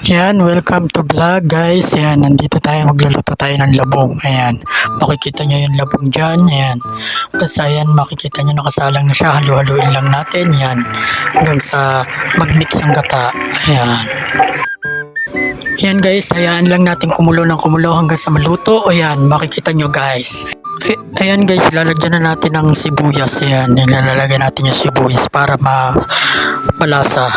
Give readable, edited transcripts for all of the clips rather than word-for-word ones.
Yan, welcome to vlog guys. Yan, nandito tayo, magluluto tayo ng labong. Ayan, makikita nyo yung labong dyan. Ayan, tapos ayan, makikita nyo nakasalang na siya. Halu-haluin lang natin. Yan, hanggang sa magmix ang gata. Ayan. Ayan guys, hayaan lang natin kumulo ng kumulo hanggang sa maluto. Ayan, makikita nyo guys. Ayan guys, lalagyan na natin ng sibuyas. Ayan, nilalagay natin yung sibuyas para malasa.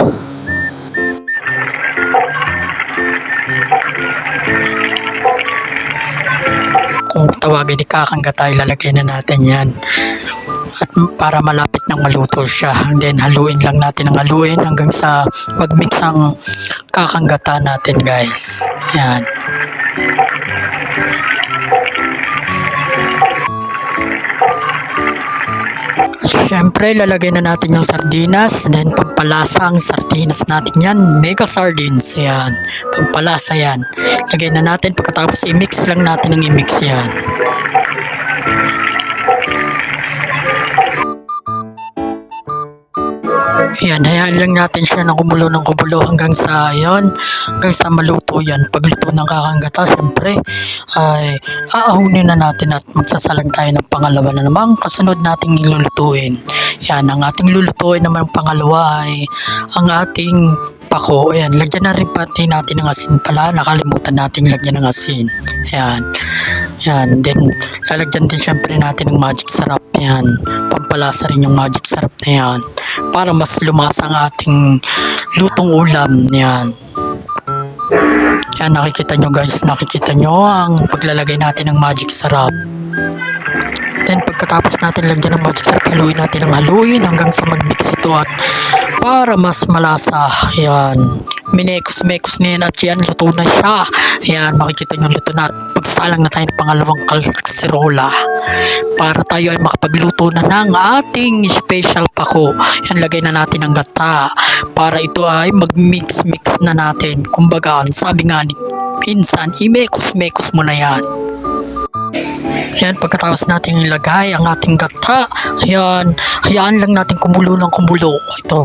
Kung tawagin ni kakanggata, ilalagay na natin yan. At para malapit nang maluto siya. And then haluin lang natin ng haluin hanggang sa magmix ang kakanggata natin guys. Yan. Siyempre, lalagay na natin yung sardinas. Then, pampalasa ang sardinas natin yan. Mega sardines. Ayan. Pampalasa yan. Lagay na natin. Pagkatapos, i-mix lang natin ang i-mix yan. Ayan, hayaan lang natin siya ng kumulo hanggang sa maluto yan. Pagluto ng kakanggata, syempre ay aahunin na natin at magsasalang tayo ng pangalawa na naman kasunod nating nilulutuin. Yan, ang ating lulutuin naman pangalawa ay ang ating pako. Ayan, lagyan na rin pati natin ng asin pala. Nakalimutan natin lagyan ng asin. Ayan. Yan, then lalagyan din syempre natin ng magic sarap. Yan, pampalasa rin yung magic sarap na yan para mas lumasa ang ating lutong ulam. Yan. Yan, nakikita nyo guys, nakikita nyo ang paglalagay natin ng magic sarap. Then pagkatapos natin lagyan ng magic sarap, haluin natin ng haluin hanggang sa mag-mix ito at para mas malasa. Ayan, minekos-mekos na yan at yan, luto na siya. Ayan, makikita nyo luto na. Magsalang na tayo ng pangalawang kaserola para tayo ay makapagluto na ng ating special pako. Yan, lagay na natin ang gata para ito ay mag-mix-mix na natin. Kumbaga, sabi nga ni pinsan, imekos-mekos mo na yan. Ayan, pagkatapos natin ilagay ang ating gata, ayan, hayaan lang natin kumulo ng kumulo. Ito,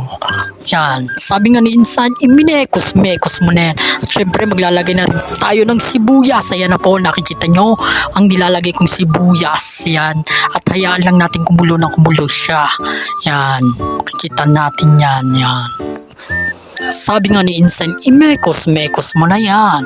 yan, sabi nga ni insan, iminekos-mekos mo na yan. At syempre, maglalagay na rin tayo ng sibuyas. Ayan na po, nakikita nyo ang nilalagay kong sibuyas. Yan, at hayaan lang natin kumulo ng kumulo siya. Yan, makikita natin yan, yan. Sabi nga ni insan, imekos-mekos mo na yan.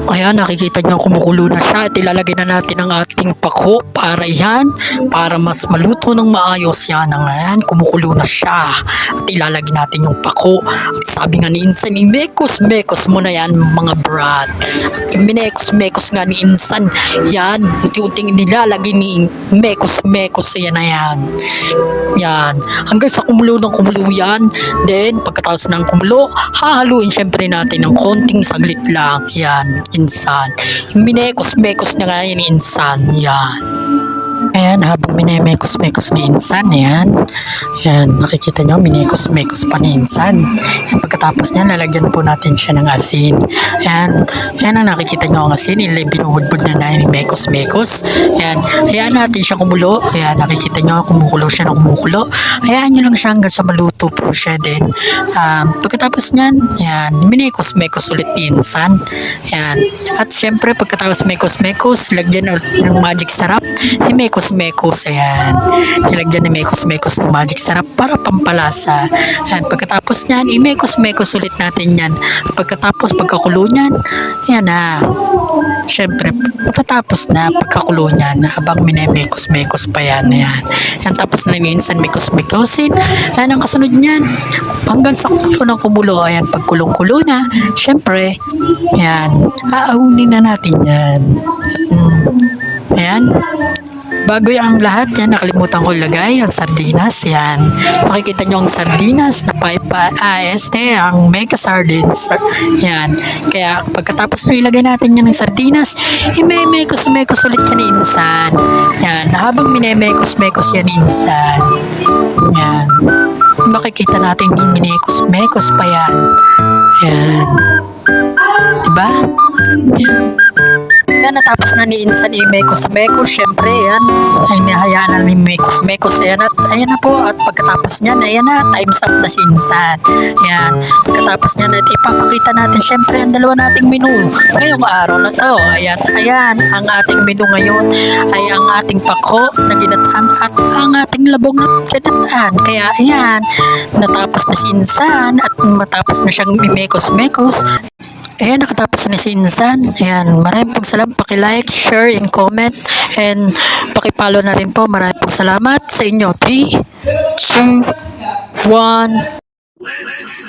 Ayan, nakikita nyo kumukulo na siya at ilalagay na natin ang ating pako para yan, para mas maluto ng maayos. Yan, ayan, kumukulo na siya at ilalagay natin yung pako at sabi nga ni insan, imekos-mekos mo na yan mga brad. At minekos-mekos nga ni insan yan, unti-unting nilalagay ni mekos-mekos yan na yan. Yan, hanggang sa kumulo ng kumulo yan. Then pagkatapos ng kumulo, hahaluin syempre natin ng konting saglit lang. Yan, insan. Minekos-mekos na nga yan, insan. Yan. Ayan, habang minemekos-mekos ni insan, yan. Yan, nakikita nyo, minekos-mekos pa ni insan. Yan, pagkatapos niya, lalagyan po natin siya ng asin. Yan, yan ang nakikita nyo ang asin. Binuhudbud na ni mekos-mekos. Yan, hayaan natin siya kumulo. Ayan, nakikita nyo, kumukulo siya ng kumukulo. Hayaan nyo lang siya hanggang sa maluto po siya din. Pagkatapos niyan, yan, minekos-mekos ulit ni insan. Yan, at syempre, pagkatapos mekos-mekos, lagyan ng magic sarap ni mekos-mekos. Ayan, nilagyan ni mekos-mekos ng magic sarap para pampalasa. Ayan, pagkatapos niyan, i-mekos-mekos ulit natin yan. Pagkatapos, pagkakulo niyan, ayan na. Syempre, matatapos na pagkakulo niyan habang minemekos-mekos pa yan. Ayan, ayan, tapos na minsan mekos-mekosin. Ayan, ang kasunod niyan, hanggang sa kumulo ng kumulo. Ayan, pagkulong-kulo na, syempre, ayan, aahunin na natin yan. Ayan, bago yung lahat yan, nakalimutan ko ilagay ang sardinas. Yan, makikita nyo ang sardinas na ang mega sardines. Yan, kaya pagkatapos na ilagay natin yan ng sardinas, imemekos-mekos ulit yan insan. Yan, habang minemekos-mekos yan insan. Yan, makikita natin minekos-mekos pa yan. Yan, diba? Yan. Ayan, natapos na ni Insan i-mekos-mekos. Syempre, ayan, ay nahayaan na ni mekos-mekos. Ayan, at ayan na po. At pagkatapos niyan, ayan na, time's up na si Insan. Ayan, pagkatapos niyan, at ipapakita natin syempre ang dalawa nating menu ngayong araw na to. Ayan, ang ating menu ngayon ay ang ating pako na ginataan at ang ating labong na ginataan. Kaya ayan, natapos na si Insan at matapos na siyang mimekos-mekos. Ayan, nakatapos na si Insan. Ayan, maraming pong salamat. Paki-like, share, and comment. And paki-follow na rin po. Maraming pong salamat sa inyo. 3, 2, 1.